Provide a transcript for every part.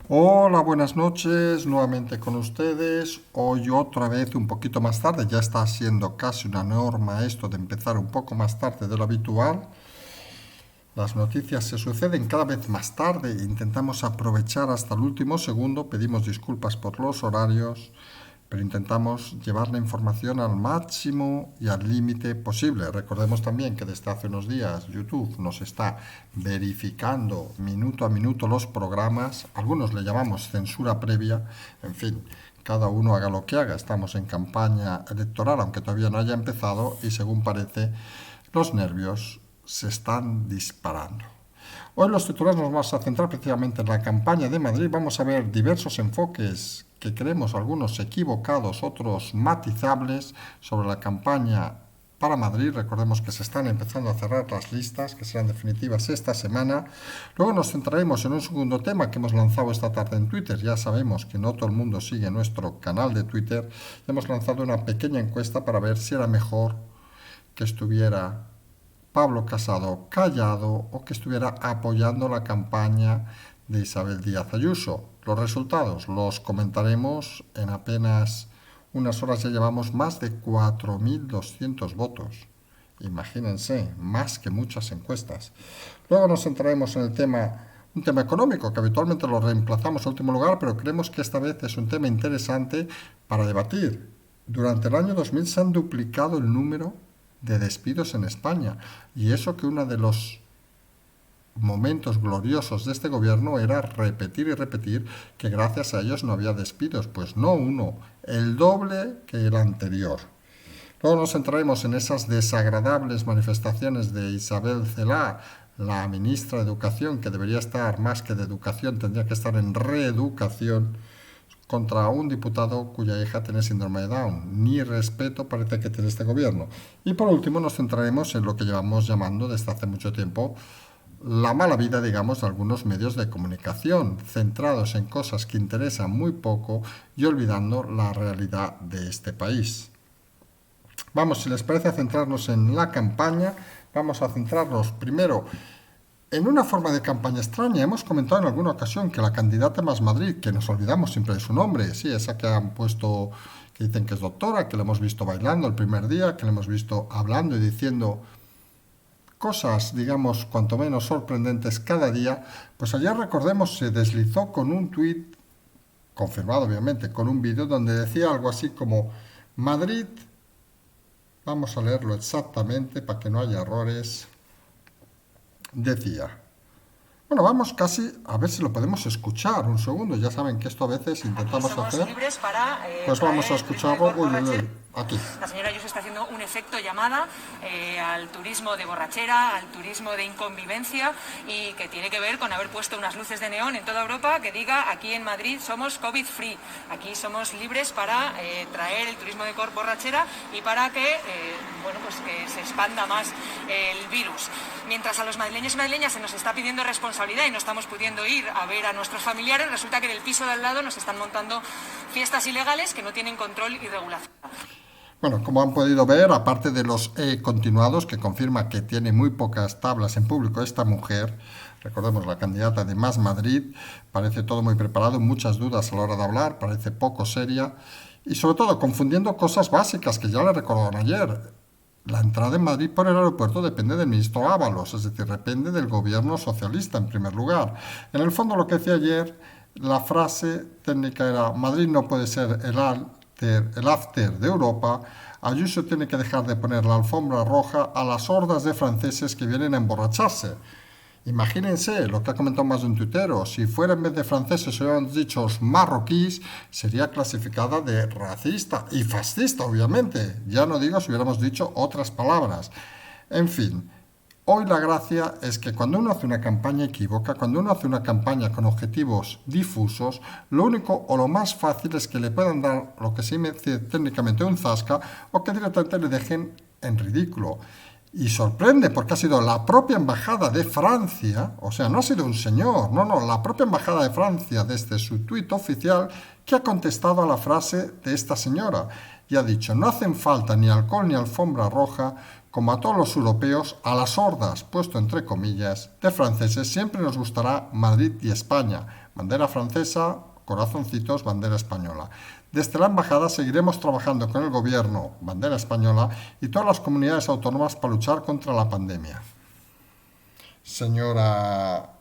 Hola, buenas noches, nuevamente con ustedes. Hoy otra vez un poquito más tarde, ya está siendo casi una norma esto de empezar un poco más tarde de lo habitual. Las noticias se suceden cada vez más tarde e intentamos aprovechar hasta el último segundo. Pedimos disculpas por los horarios, pero intentamos llevar la información al máximo y al límite posible. Recordemos también que desde hace unos días YouTube nos está verificando minuto a minuto los programas. Algunos le llamamos censura previa. En fin, cada uno haga lo que haga. Estamos en campaña electoral, aunque todavía no haya empezado, y según parece, los nervios se están disparando. Hoy los titulares nos vamos a centrar precisamente en la campaña de Madrid. Vamos a ver diversos enfoques que creemos algunos equivocados, otros matizables sobre la campaña para Madrid. Recordemos que se están empezando a cerrar las listas, que serán definitivas esta semana. Luego nos centraremos en un segundo tema que hemos lanzado esta tarde en Twitter. Ya sabemos que no todo el mundo sigue nuestro canal de Twitter. Hemos lanzado una pequeña encuesta para ver si era mejor que estuviera Pablo Casado callado o que estuviera apoyando la campaña de Isabel Díaz Ayuso. Los resultados los comentaremos en apenas unas horas. Ya llevamos más de 4.200 votos. Imagínense, más que muchas encuestas. Luego nos centraremos en un tema económico, que habitualmente lo reemplazamos en último lugar, pero creemos que esta vez es un tema interesante para debatir. Durante el año 2000 se han duplicado el número de despidos en España. Y eso que uno de los momentos gloriosos de este gobierno era repetir y repetir que gracias a ellos no había despidos. Pues no uno, el doble que el anterior. Luego nos centraremos en esas desagradables manifestaciones de Isabel Celaá, la ministra de Educación, que debería estar más que de educación, tendría que estar en reeducación, contra un diputado cuya hija tiene síndrome de Down. Ni respeto parece que tiene este gobierno. Y por último nos centraremos en lo que llevamos llamando desde hace mucho tiempo la mala vida, digamos, de algunos medios de comunicación, centrados en cosas que interesan muy poco y olvidando la realidad de este país. Vamos, si les parece, a centrarnos en la campaña. Vamos a centrarnos primero en una forma de campaña extraña. Hemos comentado en alguna ocasión que la candidata Más Madrid, que nos olvidamos siempre de su nombre, sí, esa que han puesto, que dicen que es doctora, que la hemos visto bailando el primer día, que la hemos visto hablando y diciendo cosas, digamos, cuanto menos sorprendentes cada día, pues ayer, recordemos, se deslizó con un tuit, confirmado obviamente, con un vídeo donde decía algo así como: Madrid, vamos a leerlo exactamente para que no haya errores, decía... Bueno, vamos casi a ver si lo podemos escuchar. Un segundo, ya saben que esto a veces intentamos hacer. Pues vamos a escucharlo. Uy, uy, uy, aquí. La señora Ayuso está haciendo un efecto llamada al turismo de borrachera, al turismo de inconvivencia, y que tiene que ver con haber puesto unas luces de neón en toda Europa que diga: aquí en Madrid somos COVID free, aquí somos libres para traer el turismo de borrachera y para que, bueno, pues que se expanda más el virus. Mientras a los madrileños y madrileñas se nos está pidiendo responsabilidad y no estamos pudiendo ir a ver a nuestros familiares, resulta que en el piso de al lado nos están montando fiestas ilegales que no tienen control y regulación. Bueno, como han podido ver, aparte de los continuados, que confirma que tiene muy pocas tablas en público esta mujer, recordemos, la candidata de Más Madrid, parece todo muy preparado, muchas dudas a la hora de hablar, parece poco seria y sobre todo confundiendo cosas básicas que ya le recordaron ayer. La entrada en Madrid por el aeropuerto depende del ministro Ábalos, es decir, depende del gobierno socialista en primer lugar. En el fondo, lo que decía ayer, la frase técnica era: Madrid no puede ser el after de Europa. Ayuso tiene que dejar de poner la alfombra roja a las hordas de franceses que vienen a emborracharse. Imagínense lo que ha comentado más de un tuitero: si fuera en vez de franceses hubieran dichos marroquíes, sería clasificada de racista y fascista, obviamente. Ya no digo si hubiéramos dicho otras palabras. En fin, hoy la gracia es que cuando uno hace una campaña equívoca, cuando uno hace una campaña con objetivos difusos, lo único o lo más fácil es que le puedan dar lo que se dice técnicamente un zasca, o que directamente le dejen en ridículo. Y sorprende porque ha sido la propia embajada de Francia, o sea, no ha sido un señor, no, la propia embajada de Francia desde su tuit oficial que ha contestado a la frase de esta señora y ha dicho: no hacen falta ni alcohol ni alfombra roja, como a todos los europeos, a las hordas, puesto entre comillas, de franceses, siempre nos gustará Madrid y España. Bandera francesa, corazoncitos, bandera española. Desde la embajada seguiremos trabajando con el gobierno, bandera española, y todas las comunidades autónomas para luchar contra la pandemia. Señora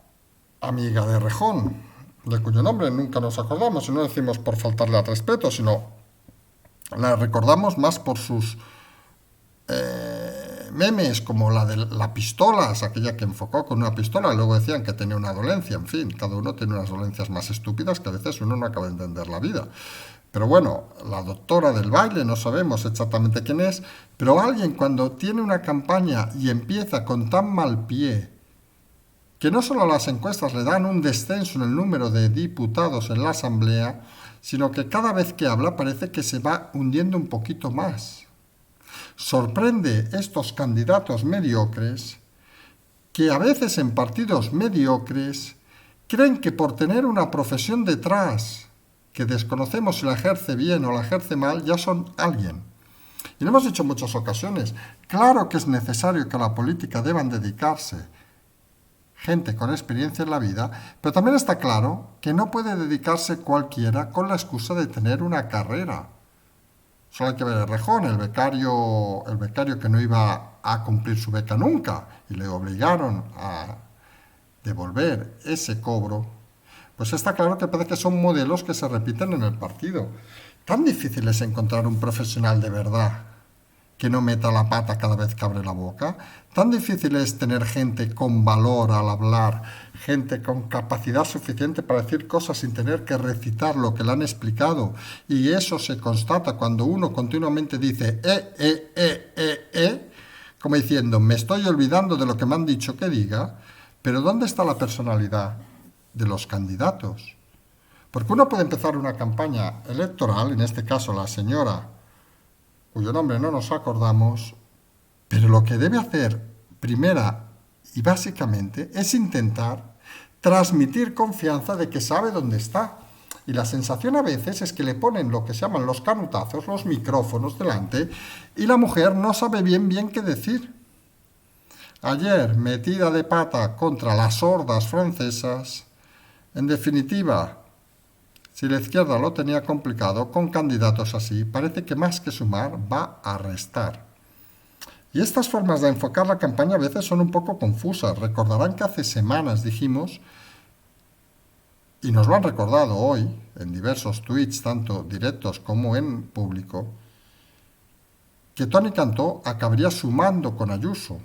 amiga de Rejón, de cuyo nombre nunca nos acordamos, y no decimos por faltarle al respeto, sino la recordamos más por sus memes, como la de la pistola, es aquella que enfocó con una pistola y luego decían que tenía una dolencia. En fin, cada uno tiene unas dolencias más estúpidas que a veces uno no acaba de entender la vida. Pero bueno, la doctora del baile, no sabemos exactamente quién es, pero alguien cuando tiene una campaña y empieza con tan mal pie, que no solo las encuestas le dan un descenso en el número de diputados en la Asamblea, sino que cada vez que habla parece que se va hundiendo un poquito más. Sorprende estos candidatos mediocres que a veces en partidos mediocres creen que por tener una profesión detrás, que desconocemos si la ejerce bien o la ejerce mal, ya son alguien. Y lo hemos dicho en muchas ocasiones, claro que es necesario que a la política deban dedicarse gente con experiencia en la vida, pero también está claro que no puede dedicarse cualquiera con la excusa de tener una carrera. Solo hay que ver el Rejón, el becario que no iba a cumplir su beca nunca y le obligaron a devolver ese cobro. Pues está claro que parece que son modelos que se repiten en el partido. Tan difícil es encontrar un profesional de verdad que no meta la pata cada vez que abre la boca. Tan difícil es tener gente con valor al hablar, gente con capacidad suficiente para decir cosas sin tener que recitar lo que le han explicado. Y eso se constata cuando uno continuamente dice como diciendo, me estoy olvidando de lo que me han dicho que diga, pero ¿dónde está la personalidad de los candidatos? Porque uno puede empezar una campaña electoral, en este caso la señora, cuyo nombre no nos acordamos, pero lo que debe hacer primera y básicamente es intentar transmitir confianza de que sabe dónde está. Y la sensación a veces es que le ponen lo que se llaman los canutazos, los micrófonos delante, y la mujer no sabe bien qué decir. Ayer, metida de pata contra las hordas francesas, en definitiva, si la izquierda lo tenía complicado, con candidatos así, parece que más que sumar, va a restar. Y estas formas de enfocar la campaña a veces son un poco confusas. Recordarán que hace semanas dijimos, y nos lo han recordado hoy, en diversos tweets, tanto directos como en público, que Toni Cantó acabaría sumando con Ayuso.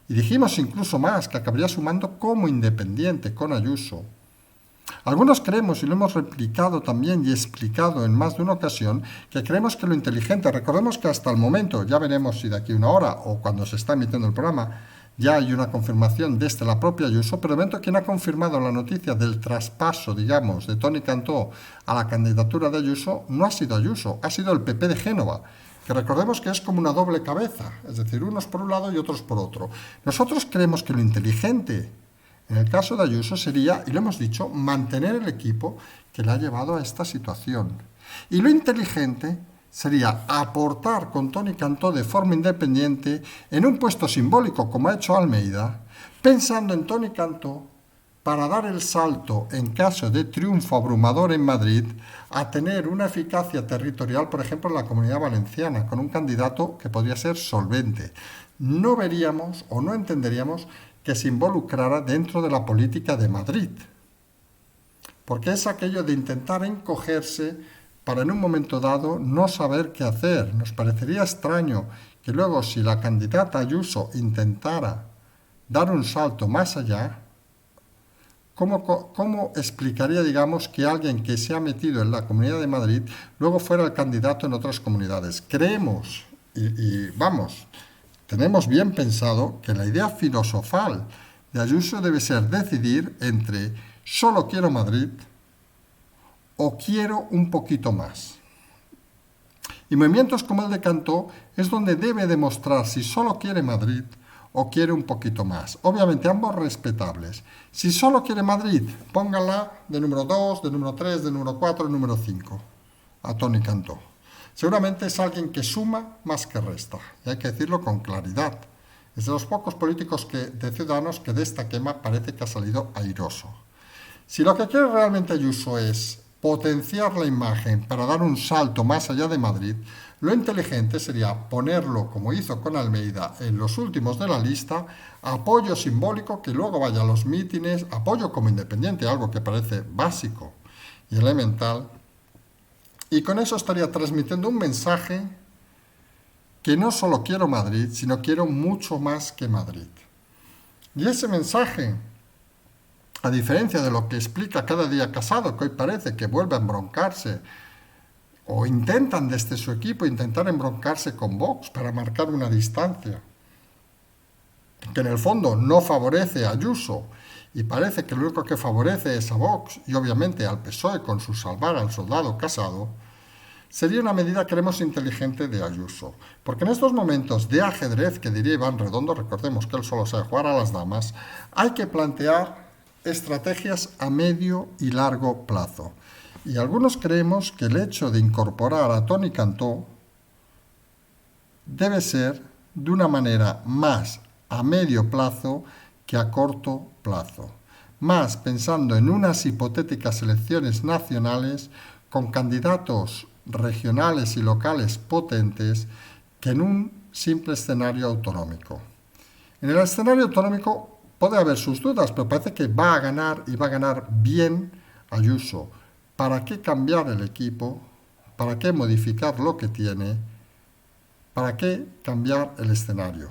Y dijimos incluso más, que acabaría sumando como independiente con Ayuso. Algunos creemos, y lo hemos replicado también y explicado en más de una ocasión, que creemos que lo inteligente, recordemos que hasta el momento, ya veremos si de aquí a una hora o cuando se está emitiendo el programa, ya hay una confirmación desde la propia Ayuso, pero de momento quien ha confirmado la noticia del traspaso, digamos, de Toni Cantó a la candidatura de Ayuso, no ha sido Ayuso, ha sido el PP de Génova, que recordemos que es como una doble cabeza, es decir, unos por un lado y otros por otro. Nosotros creemos que lo inteligente en el caso de Ayuso sería, y lo hemos dicho, mantener el equipo que le ha llevado a esta situación. Y lo inteligente sería aportar con Toni Cantó de forma independiente en un puesto simbólico como ha hecho Almeida, pensando en Toni Cantó para dar el salto en caso de triunfo abrumador en Madrid a tener una eficacia territorial, por ejemplo, en la Comunidad Valenciana, con un candidato que podría ser solvente. No veríamos o no entenderíamos que se involucrara dentro de la política de Madrid. Porque es aquello de intentar encogerse para en un momento dado no saber qué hacer. Nos parecería extraño que luego si la candidata Ayuso intentara dar un salto más allá, ¿cómo explicaría, digamos, que alguien que se ha metido en la Comunidad de Madrid luego fuera el candidato en otras comunidades? Creemos, tenemos bien pensado que la idea filosofal de Ayuso debe ser decidir entre solo quiero Madrid o quiero un poquito más. Y movimientos como el de Cantó es donde debe demostrar si solo quiere Madrid o quiere un poquito más. Obviamente ambos respetables. Si solo quiere Madrid, póngala de número 2, de número 3, de número 4, de número 5, a Toni Cantó. Seguramente es alguien que suma más que resta, y hay que decirlo con claridad. Es de los pocos políticos de Ciudadanos que de esta quema parece que ha salido airoso. Si lo que quiere realmente Ayuso es potenciar la imagen para dar un salto más allá de Madrid, lo inteligente sería ponerlo, como hizo con Almeida, en los últimos de la lista, apoyo simbólico que luego vaya a los mítines, apoyo como independiente, algo que parece básico y elemental, y con eso estaría transmitiendo un mensaje que no solo quiero Madrid, sino quiero mucho más que Madrid. Y ese mensaje, a diferencia de lo que explica cada día Casado, que hoy parece que vuelve a embroncarse, o intentan desde su equipo intentar embroncarse con Vox para marcar una distancia, que en el fondo no favorece a Ayuso, y parece que lo único que favorece es a Vox, y obviamente al PSOE con su salvar al soldado Casado, sería una medida, creemos, inteligente de Ayuso. Porque en estos momentos de ajedrez, que diría Iván Redondo, recordemos que él solo sabe jugar a las damas, hay que plantear estrategias a medio y largo plazo. Y algunos creemos que el hecho de incorporar a Toni Cantó debe ser de una manera más a medio plazo que a corto plazo. Más pensando en unas hipotéticas elecciones nacionales con candidatos regionales y locales potentes que en un simple escenario autonómico. En el escenario autonómico puede haber sus dudas, pero parece que va a ganar y va a ganar bien Ayuso. ¿Para qué cambiar el equipo? ¿Para qué modificar lo que tiene? ¿Para qué cambiar el escenario?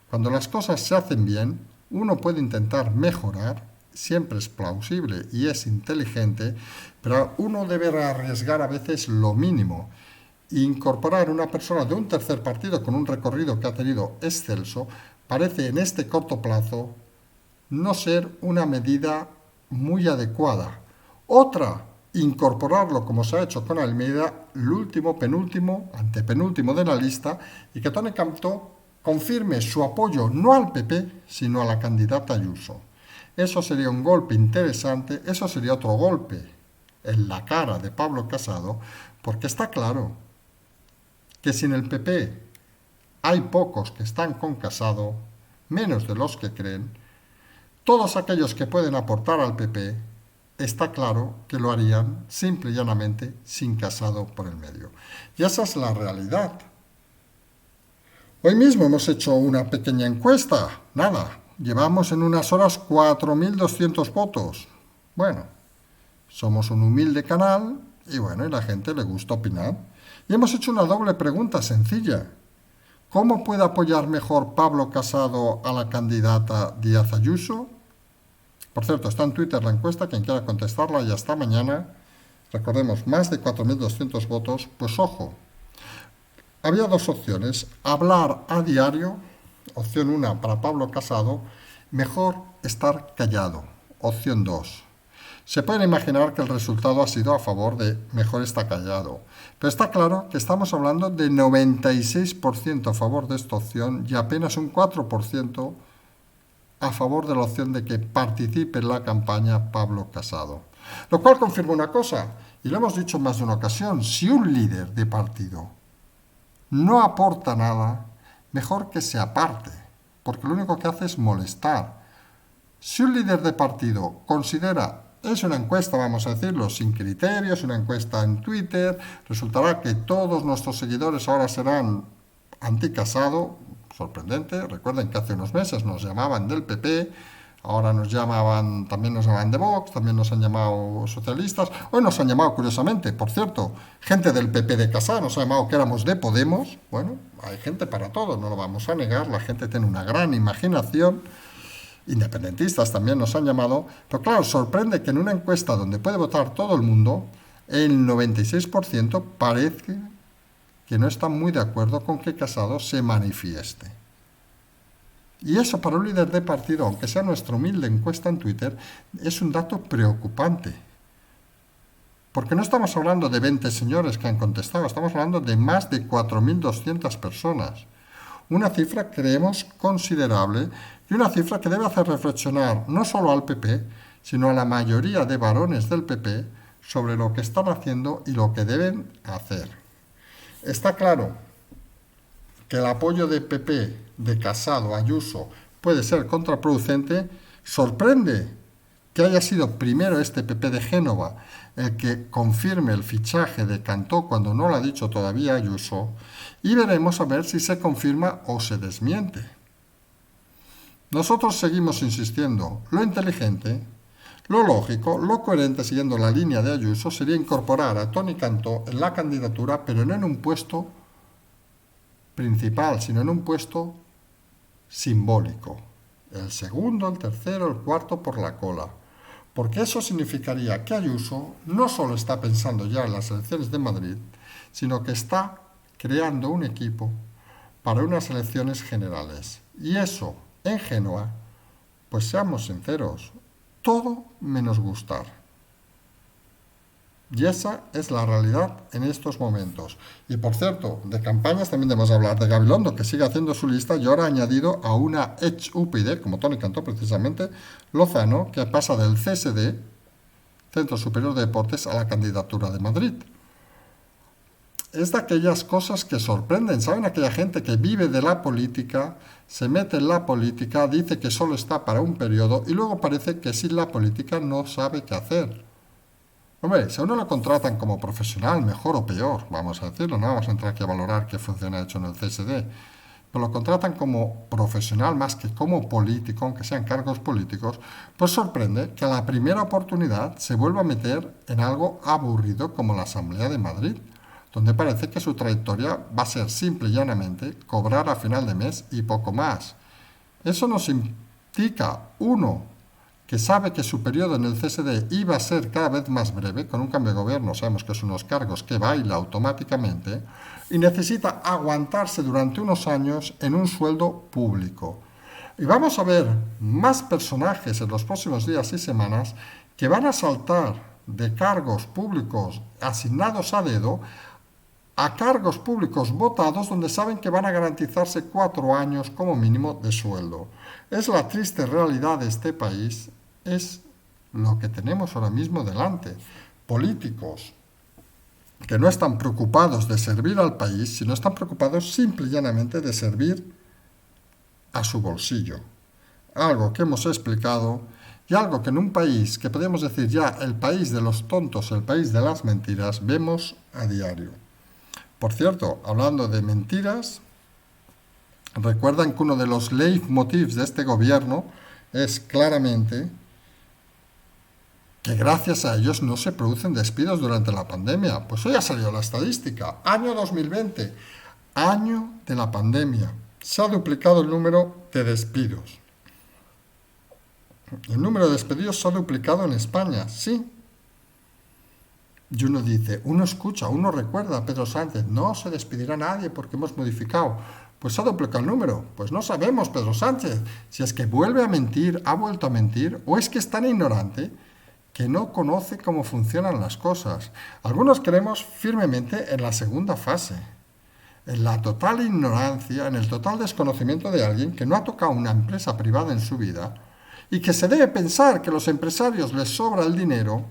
Cuando las cosas se hacen bien, uno puede intentar mejorar, siempre es plausible y es inteligente, pero uno debe arriesgar a veces lo mínimo. Incorporar una persona de un tercer partido con un recorrido que ha tenido excelso parece en este corto plazo no ser una medida muy adecuada. Otra, incorporarlo como se ha hecho con Almeida, el último, penúltimo, antepenúltimo de la lista, y que Toni Cantó confirme su apoyo no al PP, sino a la candidata Ayuso. Eso sería un golpe interesante, eso sería otro golpe en la cara de Pablo Casado, porque está claro que si en el PP hay pocos que están con Casado, menos de los que creen, todos aquellos que pueden aportar al PP, está claro que lo harían simple y llanamente sin Casado por el medio. Y esa es la realidad. Hoy mismo hemos hecho una pequeña encuesta. Nada, llevamos en unas horas 4.200 votos. Bueno, somos un humilde canal y bueno, y la gente le gusta opinar. Y hemos hecho una doble pregunta sencilla. ¿Cómo puede apoyar mejor Pablo Casado a la candidata Díaz Ayuso? Por cierto, está en Twitter la encuesta, quien quiera contestarla ya hasta mañana. Recordemos, más de 4.200 votos, pues ojo. Había dos opciones, hablar a diario, opción 1 para Pablo Casado, mejor estar callado, opción 2. Se pueden imaginar que el resultado ha sido a favor de mejor estar callado, pero está claro que estamos hablando de 96% a favor de esta opción y apenas un 4% a favor de la opción de que participe en la campaña Pablo Casado. Lo cual confirma una cosa, y lo hemos dicho en más de una ocasión, si un líder de partido no aporta nada, mejor que se aparte, porque lo único que hace es molestar. Si un líder de partido considera, es una encuesta, vamos a decirlo, sin criterios, una encuesta en Twitter, resultará que todos nuestros seguidores ahora serán anti-Casado, sorprendente. Recuerden que hace unos meses nos llamaban del PP, ahora también nos llamaban de Vox, también nos han llamado socialistas. Hoy nos han llamado, curiosamente, por cierto, gente del PP de Casado, nos ha llamado que éramos de Podemos. Bueno, hay gente para todo, no lo vamos a negar, la gente tiene una gran imaginación. Independentistas también nos han llamado, pero claro, sorprende que en una encuesta donde puede votar todo el mundo, el 96% parece que no está muy de acuerdo con que Casado se manifieste. Y eso para un líder de partido, aunque sea nuestra humilde encuesta en Twitter, es un dato preocupante. Porque no estamos hablando de 20 señores que han contestado, estamos hablando de más de 4.200 personas. Una cifra, creemos, considerable y una cifra que debe hacer reflexionar no solo al PP, sino a la mayoría de varones del PP sobre lo que están haciendo y lo que deben hacer. Está claro que el apoyo de PP, de Casado, Ayuso, puede ser contraproducente. Sorprende que haya sido primero este PP de Génova el que confirme el fichaje de Cantó cuando no lo ha dicho todavía Ayuso, y veremos a ver si se confirma o se desmiente. Nosotros seguimos insistiendo, lo inteligente, lo lógico, lo coherente siguiendo la línea de Ayuso sería incorporar a Toni Cantó en la candidatura, pero no en un puesto principal, sino en un puesto simbólico. El segundo, el tercero, el cuarto por la cola. Porque eso significaría que Ayuso no solo está pensando ya en las elecciones de Madrid, sino que está creando un equipo para unas elecciones generales. Y eso, en Génova, pues seamos sinceros, todo menos gustar. Y esa es la realidad en estos momentos. Y por cierto, de campañas también debemos hablar de Gabilondo, que sigue haciendo su lista y ahora ha añadido a una ex UPyD, como Toni Cantó precisamente, Lozano, que pasa del CSD, Centro Superior de Deportes, a la candidatura de Madrid. Es de aquellas cosas que sorprenden. ¿Saben? Aquella gente que vive de la política, se mete en la política, dice que solo está para un periodo y luego parece que sin la política no sabe qué hacer. Hombre, si a uno lo contratan como profesional, mejor o peor, vamos a decirlo, no vamos a entrar aquí a valorar qué función ha hecho en el CSD, pero lo contratan como profesional más que como político, aunque sean cargos políticos, pues sorprende que a la primera oportunidad se vuelva a meter en algo aburrido como la Asamblea de Madrid, donde parece que su trayectoria va a ser simple y llanamente cobrar a final de mes y poco más. Eso nos indica, uno, que sabe que su periodo en el CSD iba a ser cada vez más breve, con un cambio de gobierno sabemos que son unos cargos que baila automáticamente, y necesita aguantarse durante unos años en un sueldo público. Y vamos a ver más personajes en los próximos días y semanas que van a saltar de cargos públicos asignados a dedo a cargos públicos votados donde saben que van a garantizarse 4 años como mínimo de sueldo. Es la triste realidad de este país. Es lo que tenemos ahora mismo delante. Políticos que no están preocupados de servir al país, sino están preocupados simple y llanamente de servir a su bolsillo. Algo que hemos explicado y algo que en un país que podemos decir ya el país de los tontos, el país de las mentiras, vemos a diario. Por cierto, hablando de mentiras, recuerdan que uno de los leitmotivs de este gobierno es claramente que gracias a ellos no se producen despidos durante la pandemia. Pues hoy ha salido la estadística. Año 2020, año de la pandemia. Se ha duplicado el número de despidos. El número de despedidos se ha duplicado en España, sí. Y uno dice, uno escucha, uno recuerda a Pedro Sánchez, no se despedirá nadie porque hemos modificado. Pues se ha duplicado el número. Pues no sabemos, Pedro Sánchez, si es que vuelve a mentir, ha vuelto a mentir, o es que es tan ignorante que no conoce cómo funcionan las cosas. Algunos creemos firmemente en la segunda fase, en la total ignorancia, en el total desconocimiento de alguien que no ha tocado una empresa privada en su vida y que se debe pensar que a los empresarios les sobra el dinero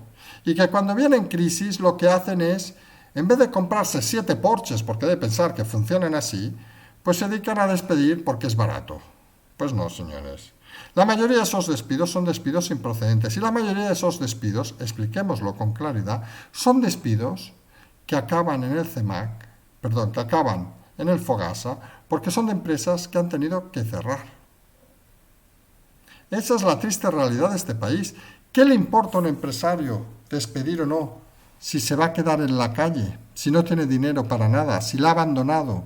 y que cuando vienen crisis lo que hacen es, en vez de comprarse 7 Porsches porque debe pensar que funcionan así, pues se dedican a despedir porque es barato. Pues no, señores. La mayoría de esos despidos son despidos improcedentes y la mayoría de esos despidos, expliquémoslo con claridad, son despidos que acaban en el CEMAC, que acaban en el Fogasa, porque son de empresas que han tenido que cerrar. Esa es la triste realidad de este país. ¿Qué le importa a un empresario despedir o no si se va a quedar en la calle, si no tiene dinero para nada, si la ha abandonado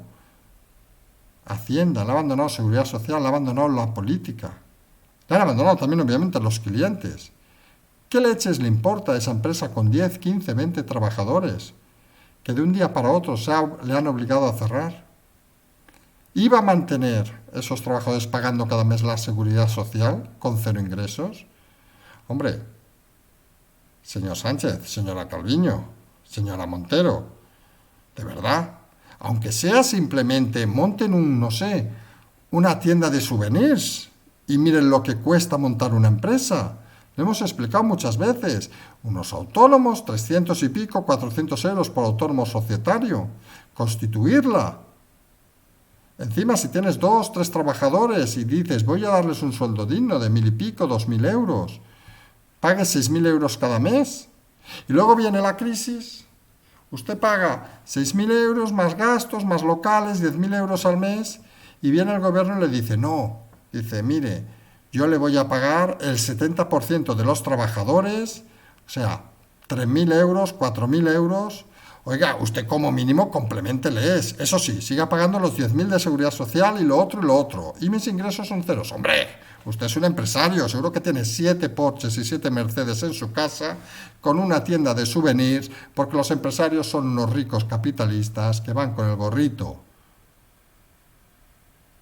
Hacienda, la ha abandonado Seguridad Social, la ha abandonado la política? Le han abandonado también, obviamente, los clientes. ¿Qué leches le importa a esa empresa con 10, 15, 20 trabajadores que de un día para otro le han obligado a cerrar? ¿Iba a mantener esos trabajadores pagando cada mes la Seguridad Social con 0 ingresos? Hombre, señor Sánchez, señora Calviño, señora Montero, de verdad, aunque sea simplemente monten un, no sé, una tienda de souvenirs y miren lo que cuesta montar una empresa. Lo hemos explicado muchas veces. Unos autónomos, 300 y pico, 400 euros por autónomo societario. Constituirla. Encima, si tienes 2, 3 trabajadores y dices, voy a darles un sueldo digno de 1.000 y pico, 2.000 euros, pague 6.000 euros cada mes. Y luego viene la crisis, usted paga 6.000 euros más gastos, más locales, 10.000 euros al mes, y viene el gobierno y le dice, no, dice, mire, yo le voy a pagar el 70% de los trabajadores, o sea, 3.000 euros, 4.000 euros. Oiga, usted como mínimo compleménteles. Eso sí, siga pagando los 10.000 de seguridad social y lo otro y lo otro. Y mis ingresos son ceros. Hombre, usted es un empresario, seguro que tiene 7 Porsches y 7 Mercedes en su casa, con una tienda de souvenirs, porque los empresarios son unos ricos capitalistas que van con el gorrito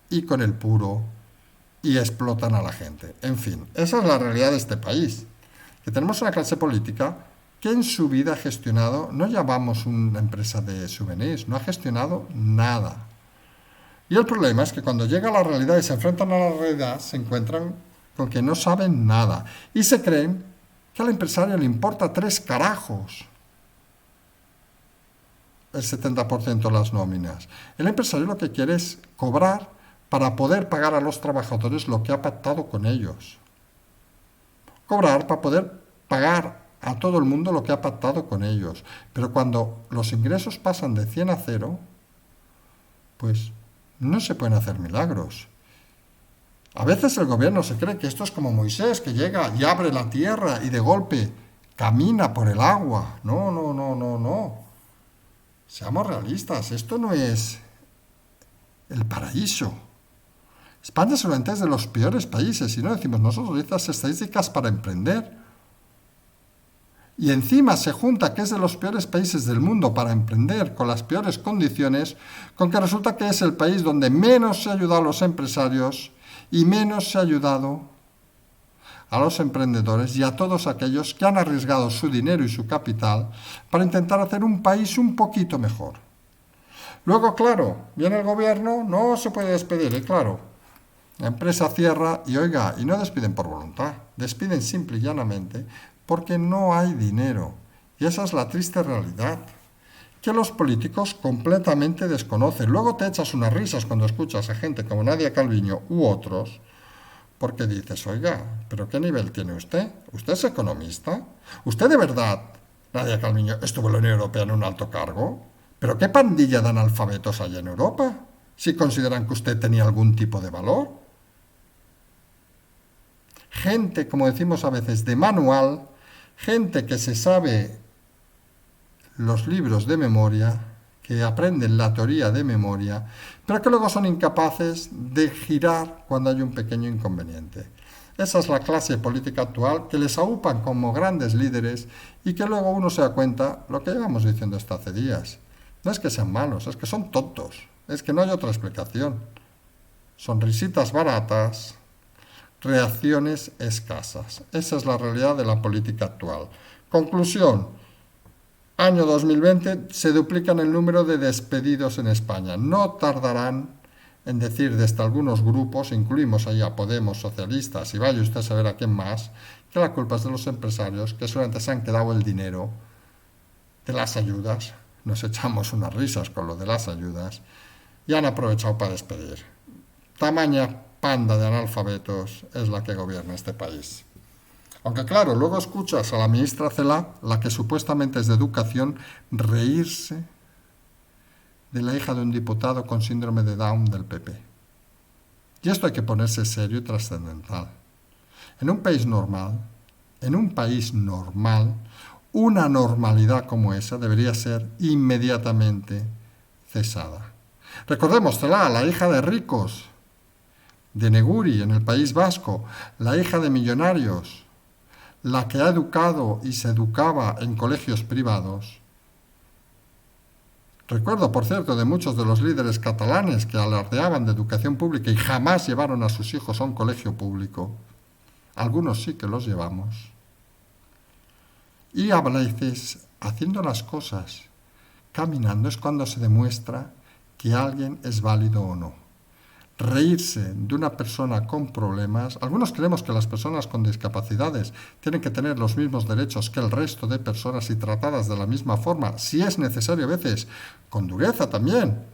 y con el puro y explotan a la gente. En fin, esa es la realidad de este país. Que tenemos una clase política que en su vida ha gestionado, no llamamos una empresa de souvenirs, no ha gestionado nada. Y el problema es que cuando llega a la realidad y se enfrentan a la realidad, se encuentran con que no saben nada y se creen que al empresario le importa 3 carajos el 70% de las nóminas. El empresario lo que quiere es cobrar para poder pagar a los trabajadores lo que ha pactado con ellos. Cobrar para poder pagar a todo el mundo lo que ha pactado con ellos. Pero cuando los ingresos pasan de 100 a 0, pues no se pueden hacer milagros. A veces el gobierno se cree que esto es como Moisés, que llega y abre la tierra y de golpe camina por el agua. No, no, no, no, no. Seamos realistas, esto no es el paraíso. España seguramente es de los peores países, y no decimos nosotros estas estadísticas para emprender. Y encima se junta que es de los peores países del mundo para emprender, con las peores condiciones, con que resulta que es el país donde menos se ha ayudado a los empresarios y menos se ha ayudado a los emprendedores y a todos aquellos que han arriesgado su dinero y su capital para intentar hacer un país un poquito mejor. Luego, claro, viene el gobierno, no se puede despedir, y claro, la empresa cierra y oiga, y no despiden por voluntad, despiden simple y llanamente porque no hay dinero. Y esa es la triste realidad, que los políticos completamente desconocen. Luego te echas unas risas cuando escuchas a gente como Nadia Calviño u otros, porque dices, oiga, ¿pero qué nivel tiene usted? ¿Usted es economista? ¿Usted de verdad, Nadia Calviño, estuvo en la Unión Europea en un alto cargo? ¿Pero qué pandilla de analfabetos hay en Europa? Si consideran que usted tenía algún tipo de valor. Gente, como decimos a veces, de manual, gente que se sabe los libros de memoria, que aprenden la teoría de memoria, pero que luego son incapaces de girar cuando hay un pequeño inconveniente. Esa es la clase política actual, que les aupan como grandes líderes y que luego uno se da cuenta, lo que llevamos diciendo hasta hace días. No es que sean malos, es que son tontos, es que no hay otra explicación. Sonrisitas baratas, reacciones escasas. Esa es la realidad de la política actual. Conclusión. Año 2020 se duplican el número de despedidos en España. No tardarán en decir desde algunos grupos, incluimos ahí a Podemos, socialistas, y vaya usted a saber a quién más, que la culpa es de los empresarios, que solamente se han quedado el dinero de las ayudas. Nos echamos unas risas con lo de las ayudas y han aprovechado para despedir. Tamaña panda de analfabetos es la que gobierna este país. Aunque claro, luego escuchas a la ministra Celaá, la que supuestamente es de educación, reírse de la hija de un diputado con síndrome de Down del PP. Y esto hay que ponerse serio y trascendental. En un país normal, una normalidad como esa debería ser inmediatamente cesada. Recordemos, Celaá, la hija de ricos, de Neguri en el País Vasco, la hija de millonarios, la que ha educado y se educaba en colegios privados. Recuerdo, por cierto, de muchos de los líderes catalanes que alardeaban de educación pública y jamás llevaron a sus hijos a un colegio público. Algunos sí que los llevamos. Y a veces, haciendo las cosas, caminando, es cuando se demuestra que alguien es válido o no. reírse de una persona con problemas. Algunos creemos que las personas con discapacidades tienen que tener los mismos derechos que el resto de personas y tratadas de la misma forma, si es necesario a veces, con dureza también.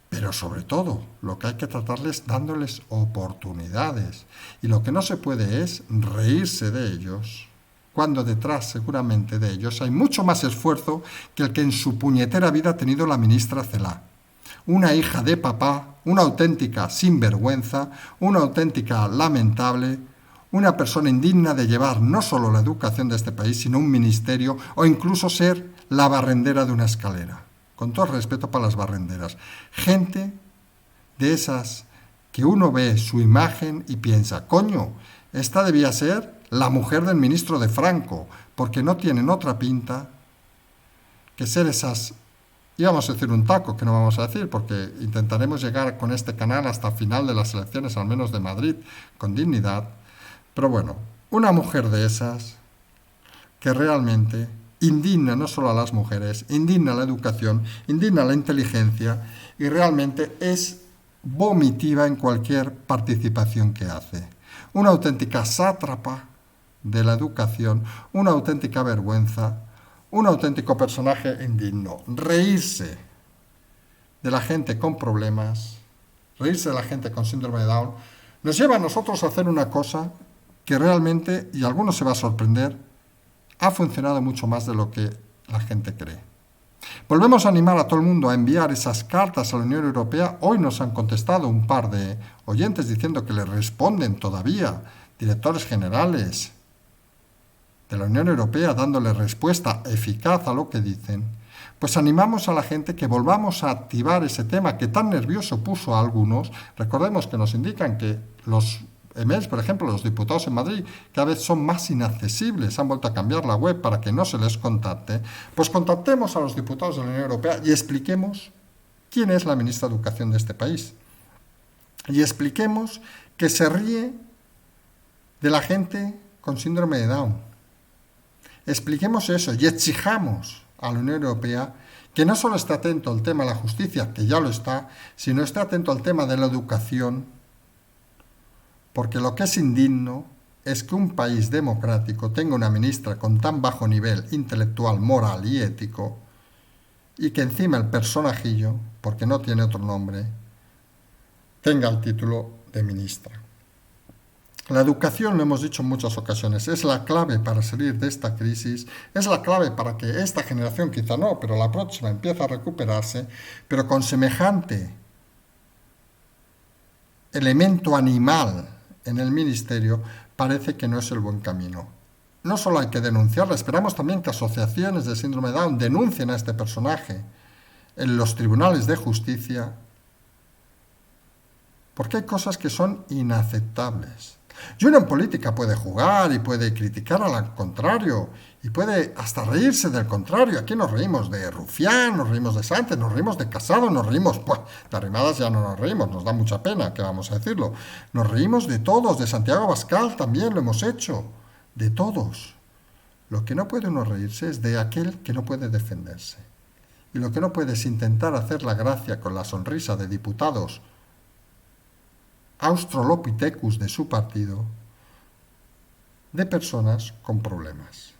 Pero sobre todo, lo que hay que tratarles dándoles oportunidades. Y lo que no se puede es reírse de ellos, cuando detrás seguramente de ellos hay mucho más esfuerzo que el que en su puñetera vida ha tenido la ministra Celaá. Una hija de papá, una auténtica sinvergüenza, una auténtica lamentable, una persona indigna de llevar no solo la educación de este país, sino un ministerio o incluso ser la barrendera de una escalera. Con todo el respeto para las barrenderas. Gente de esas que uno ve su imagen y piensa, coño, esta debía ser la mujer del ministro de Franco, porque no tienen otra pinta que ser esas... Íbamos a decir un taco, que no vamos a decir, porque intentaremos llegar con este canal hasta el final de las elecciones, al menos de Madrid, con dignidad. Pero bueno, una mujer de esas que realmente indigna no solo a las mujeres, indigna la educación, indigna la inteligencia y realmente es vomitiva en cualquier participación que hace. Una auténtica sátrapa de la educación, una auténtica vergüenza, un auténtico personaje indigno. Reírse de la gente con problemas, reírse de la gente con síndrome de Down, nos lleva a nosotros a hacer una cosa que realmente, y algunos se va a sorprender, ha funcionado mucho más de lo que la gente cree. Volvemos a animar a todo el mundo a enviar esas cartas a la Unión Europea. Hoy nos han contestado un par de oyentes diciendo que les responden todavía directores generales de la Unión Europea dándole respuesta eficaz a lo que dicen. Pues animamos a la gente que volvamos a activar ese tema que tan nervioso puso a algunos. Recordemos que nos indican que los emails, por ejemplo, los diputados en Madrid, cada vez son más inaccesibles, han vuelto a cambiar la web para que no se les contacte. Pues contactemos a los diputados de la Unión Europea y expliquemos quién es la ministra de Educación de este país. Y expliquemos que se ríe de la gente con síndrome de Down. Expliquemos eso y exijamos a la Unión Europea que no solo esté atento al tema de la justicia, que ya lo está, sino esté atento al tema de la educación, porque lo que es indigno es que un país democrático tenga una ministra con tan bajo nivel intelectual, moral y ético, y que encima el personajillo, porque no tiene otro nombre, tenga el título de ministra. La educación, lo hemos dicho en muchas ocasiones, es la clave para salir de esta crisis, es la clave para que esta generación, quizá no, pero la próxima empiece a recuperarse, pero con semejante elemento animal en el ministerio, parece que no es el buen camino. No solo hay que denunciarla, esperamos también que asociaciones de síndrome de Down denuncien a este personaje en los tribunales de justicia, porque hay cosas que son inaceptables. Y uno en política puede jugar y puede criticar al contrario y puede hasta reírse del contrario. Aquí nos reímos de Rufián, nos reímos de Sánchez, nos reímos de Casado, nos reímos, pues, de Arrimadas ya no nos reímos, nos da mucha pena, que vamos a decirlo. Nos reímos de todos, de Santiago Abascal también lo hemos hecho, de todos. Lo que no puede uno reírse es de aquel que no puede defenderse. Y lo que no puede es intentar hacer la gracia con la sonrisa de diputados australopithecus de su partido, de personas con problemas.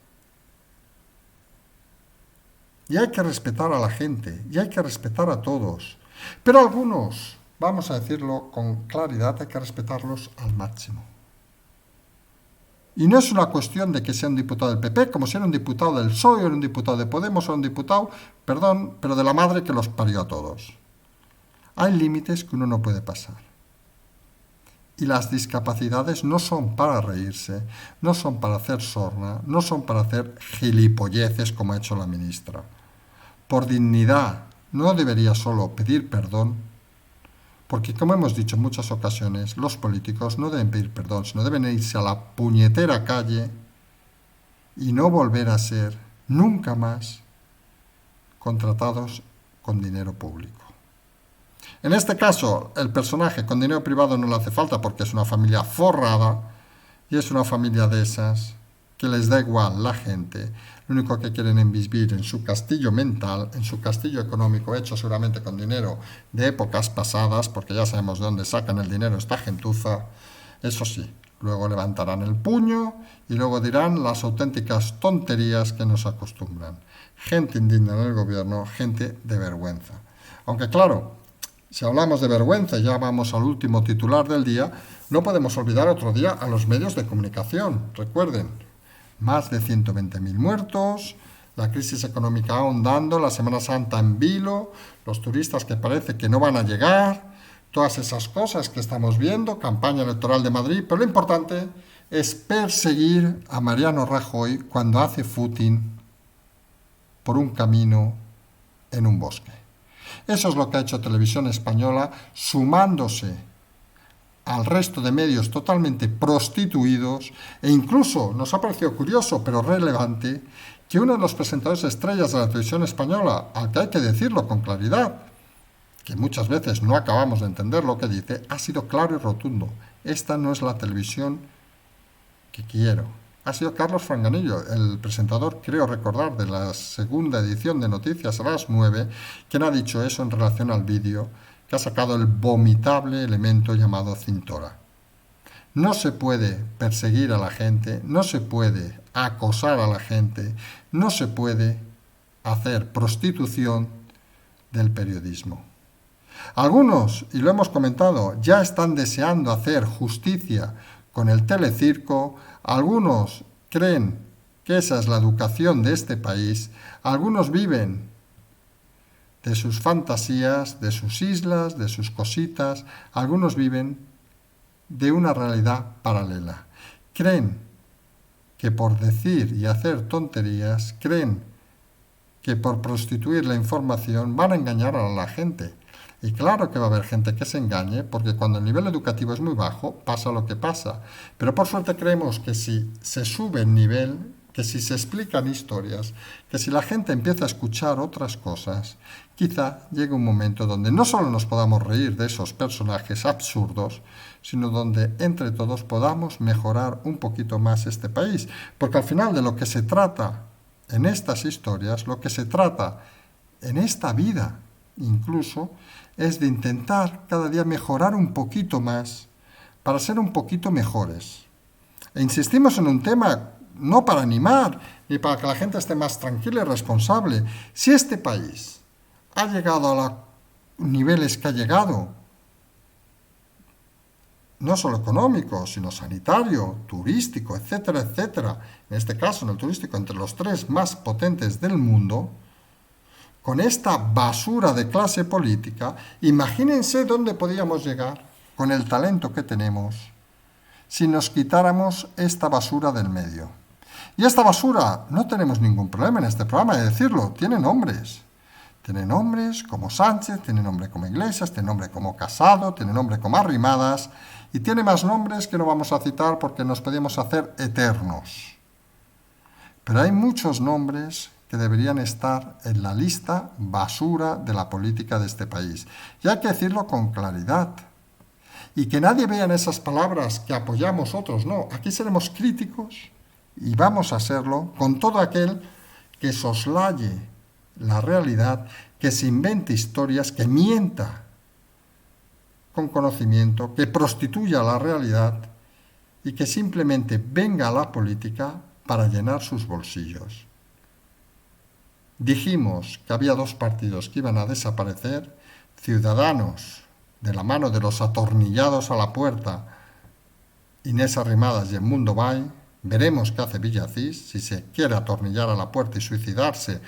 Y hay que respetar a la gente, y hay que respetar a todos. Pero algunos, vamos a decirlo con claridad, hay que respetarlos al máximo. Y no es una cuestión de que sea un diputado del PP, como si era un diputado del PSOE, o un diputado de Podemos, o un diputado, perdón, pero de la madre que los parió a todos. Hay límites que uno no puede pasar. Y las discapacidades no son para reírse, no son para hacer sorna, no son para hacer gilipolleces como ha hecho la ministra. Por dignidad, no debería solo pedir perdón, porque como hemos dicho en muchas ocasiones, los políticos no deben pedir perdón, sino deben irse a la puñetera calle y no volver a ser nunca más contratados con dinero público. En este caso, el personaje con dinero privado no le hace falta porque es una familia forrada y es una familia de esas que les da igual la gente. lo único que quieren es vivir en su castillo mental, en su castillo económico, hecho seguramente con dinero de épocas pasadas, porque ya sabemos de dónde sacan el dinero esta gentuza. Eso sí, luego levantarán el puño y luego dirán las auténticas tonterías que nos acostumbran. Gente indigna en el gobierno, gente de vergüenza. Aunque claro, si hablamos de vergüenza, ya vamos al último titular del día, no podemos olvidar otro día a los medios de comunicación. Recuerden, más de 120.000 muertos, la crisis económica ahondando, la Semana Santa en vilo, los turistas que parece que no van a llegar, todas esas cosas que estamos viendo, campaña electoral de Madrid, pero lo importante es perseguir a Mariano Rajoy cuando hace footing por un camino en un bosque. Eso es lo que ha hecho Televisión Española, sumándose al resto de medios totalmente prostituidos, e incluso nos ha parecido curioso, pero relevante, que uno de los presentadores estrellas de la Televisión Española, al que hay que decirlo con claridad, que muchas veces no acabamos de entender lo que dice, ha sido claro y rotundo. Esta no es la televisión que quiero. Ha sido Carlos Franganillo, el presentador, creo recordar, de la segunda edición de Noticias a las 9, quien ha dicho eso en relación al vídeo que ha sacado el vomitable elemento llamado Cintora. No se puede perseguir a la gente, no se puede acosar a la gente, no se puede hacer prostitución del periodismo. Algunos, y lo hemos comentado, ya están deseando hacer justicia con el telecirco, algunos creen que esa es la educación de este país, algunos viven de sus fantasías, de sus islas, de sus cositas, algunos viven de una realidad paralela. Creen que por decir y hacer tonterías, creen que por prostituir la información van a engañar a la gente. Y claro que va a haber gente que se engañe, porque cuando el nivel educativo es muy bajo, pasa lo que pasa. Pero por suerte creemos que si se sube el nivel, que si se explican historias, que si la gente empieza a escuchar otras cosas, quizá llegue un momento donde no solo nos podamos reír de esos personajes absurdos, sino donde entre todos podamos mejorar un poquito más este país. Porque al final de lo que se trata en estas historias, lo que se trata en esta vida incluso, es de intentar cada día mejorar un poquito más para ser un poquito mejores. E insistimos en un tema no para animar ni para que la gente esté más tranquila y responsable. Si este país ha llegado a los niveles que ha llegado, no solo económico, sino sanitario, turístico, etcétera, etcétera, en este caso en el turístico entre los 3 más potentes del mundo, con esta basura de clase política, imagínense dónde podíamos llegar con el talento que tenemos si nos quitáramos esta basura del medio. Y esta basura, no tenemos ningún problema en este programa de decirlo, tiene nombres. Tiene nombres como Sánchez, tiene nombre como Iglesias, tiene nombre como Casado, tiene nombre como Arrimadas, y tiene más nombres que no vamos a citar porque nos podemos hacer eternos. Pero hay muchos nombres que deberían estar en la lista basura de la política de este país. Y hay que decirlo con claridad. Y que nadie vea en esas palabras que apoyamos otros, no. Aquí seremos críticos y vamos a serlo con todo aquel que soslaye la realidad, que se invente historias, que mienta con conocimiento, que prostituya la realidad y que simplemente venga a la política para llenar sus bolsillos. Dijimos que había 2 partidos que iban a desaparecer, Ciudadanos, de la mano de los atornillados a la puerta, Inés Arrimadas y Edmundo Bay. Veremos qué hace Villacís, si se quiere atornillar a la puerta y suicidarse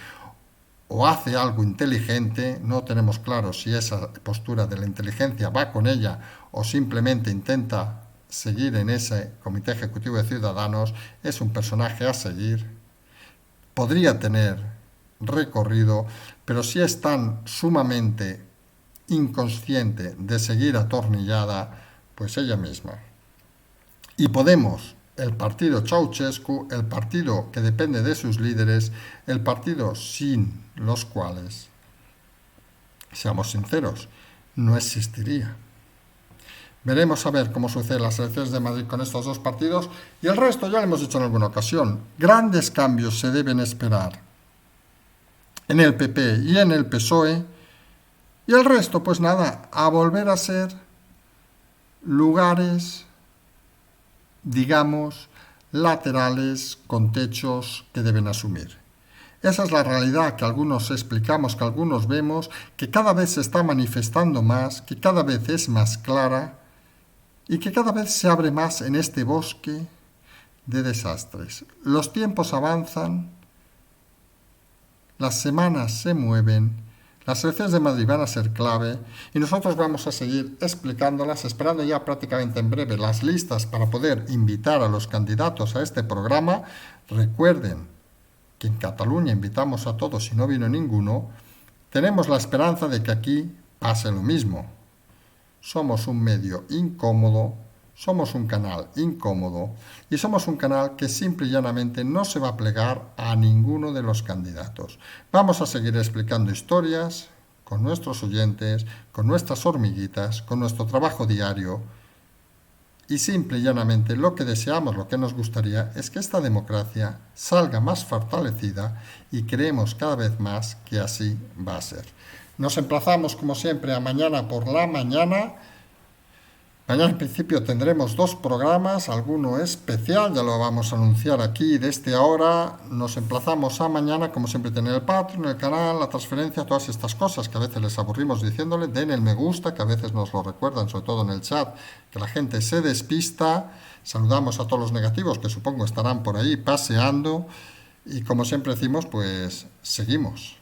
o hace algo inteligente. No tenemos claro si esa postura de la inteligencia va con ella o simplemente intenta seguir en ese comité ejecutivo de Ciudadanos. Es un personaje a seguir. Podría tener recorrido, pero si es tan sumamente inconsciente de seguir atornillada, pues ella misma. Y Podemos, el partido Ceausescu, el partido que depende de sus líderes, el partido sin los cuales, seamos sinceros, no existiría. Veremos a ver cómo suceden las elecciones de Madrid con estos dos partidos. Y el resto, ya lo hemos dicho en alguna ocasión, grandes cambios se deben esperar en el PP y en el PSOE. Y el resto, pues nada, a volver a ser lugares, digamos, laterales con techos que deben asumir. Esa es la realidad que algunos explicamos, que algunos vemos, que cada vez se está manifestando más, que cada vez es más clara y que cada vez se abre más en este bosque de desastres. Los tiempos avanzan, las semanas se mueven, las elecciones de Madrid van a ser clave y nosotros vamos a seguir explicándolas, esperando ya prácticamente en breve las listas para poder invitar a los candidatos a este programa. Recuerden que en Cataluña invitamos a todos y no vino ninguno. Tenemos la esperanza de que aquí pase lo mismo. Somos un medio incómodo, somos un canal incómodo y somos un canal que simple y llanamente no se va a plegar a ninguno de los candidatos. Vamos a seguir explicando historias con nuestros oyentes, con nuestras hormiguitas, con nuestro trabajo diario y simple y llanamente lo que deseamos, lo que nos gustaría es que esta democracia salga más fortalecida y creemos cada vez más que así va a ser. Nos emplazamos como siempre a mañana por la mañana. Mañana en principio tendremos 2 programas, alguno especial, ya lo vamos a anunciar aquí desde ahora. Nos emplazamos a mañana, como siempre, tener el Patreon, el canal, la transferencia, todas estas cosas que a veces les aburrimos diciéndole. Den el me gusta, que a veces nos lo recuerdan, sobre todo en el chat, que la gente se despista. Saludamos a todos los negativos que supongo estarán por ahí paseando. Y como siempre decimos, pues seguimos.